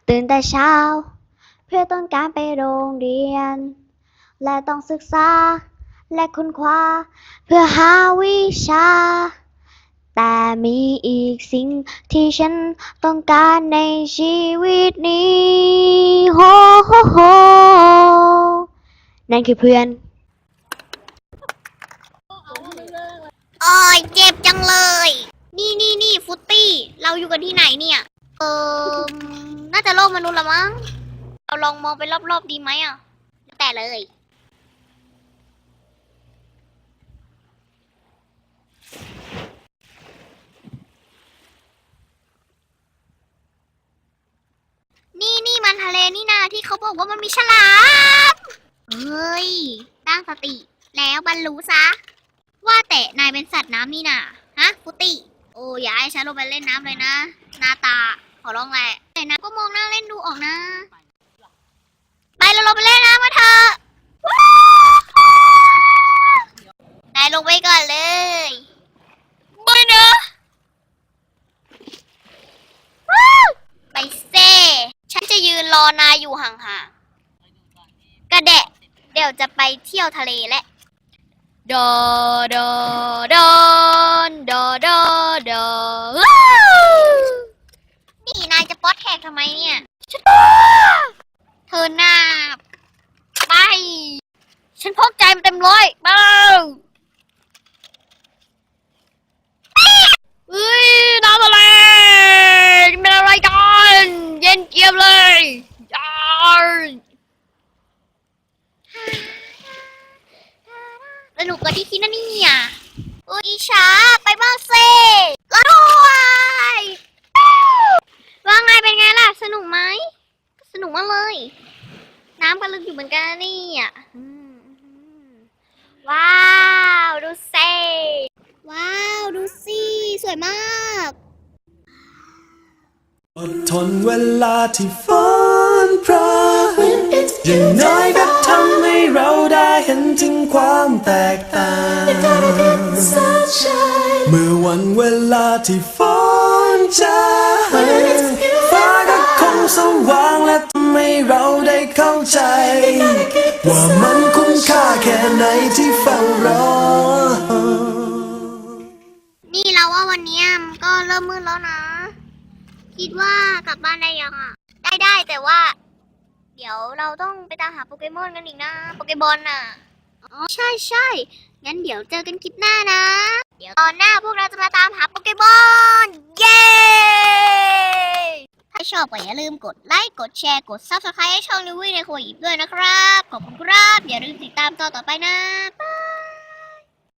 ตื่นแต่เช้าเพื่อต้องการไปโรงเรียนและต้องศึกษาและค้นคว้าเพื่อหาวิชาแต่มีอีกสิ่งที่ฉันต้องการในชีวิตนี้โฮโฮโฮนั่นคือเพื่อนโอ้ยเจ็บจังเลยนี่ฟุตตี้เราอยู่กันที่ไหนเนี่ยน่าจะโลกมนุษย์ละมั้งเราลองมองไปรอบๆดีไหมอ่ะแต่เลยนี่มันทะเลนี่นาที่เขาบอกว่ามันมีฉลามเฮ้ยตั้งสติแล้วบรรลุซะว่าแต่นายเป็นสัตว์น้ำนี่นาฮะฟุตตี้โอ้อย่าให้ฉันลงไปเล่นน้ำเลยนะหน้าตาขอร้องแหละแต่นะก็มองหน้าเล่นดูออกนะไปเราลงไปเล่นน้ำมาเถอะนายลงไปก่อนเลยไม่นะไปเซ่ฉันจะยืนรอนายอยู่ห่างๆกระเดะเดี๋ยวจะไปเที่ยวทะเลและดอดอดอนดอดอดอนี่นายจะป๊อตแขกทำไมเนี่ยเธอหน้าไปฉันพกใจมันเต็มร้อยเบ้าเฮ้ยน้ำอะไรเป็นอะไรกันเย็นเกียบเลยสนุกกว่าที่คิดนะเนี่ยอุ้ยช้าไปบ้างเซ่แล้วด้วยว่าไงเป็นไงล่ะสนุกไหมสนุกมากเลยน้ำก็ลึกอยู่เหมือนกันนี่อ่ะว้าวดูเซ่ว้าวดูสิสวยมากอดทนเวลาที่ฝนพรำอย่างน้อยก็ทำให้เราได้เห็นถึงความแตกต่างเมื่อวันเวลาที่ฝนจางฟ้าก็คงสว่างและทำให้เราได้เข้าใจว่ามันคุ้มค่าแค่ไหนที่เฝ้ารอนี่เราว่าวันนี้มันก็เริ่มมืดแล้วนะคิดว่ากลับบ้านได้ยังอ่ะได้แต่ว่าเดี๋ยวเราต้องไปตามหาโปเกมอนกันอีกนะโปเกบอลน่ะอ๋อใช่งั้นเดี๋ยวเจอกันคลิปหน้านะเดี๋ยวตอนหน้าพวกเราจะมาตามหาโปเกมอนเย้ถ้าชอบก็อย่าลืมกดไลค์กดแชร์กด Subscribe ให้ช่องนิวี่ในครัวอีกด้วยนะครับขอบคุณครับอย่าลืมติดตามตอนต่อไปนะ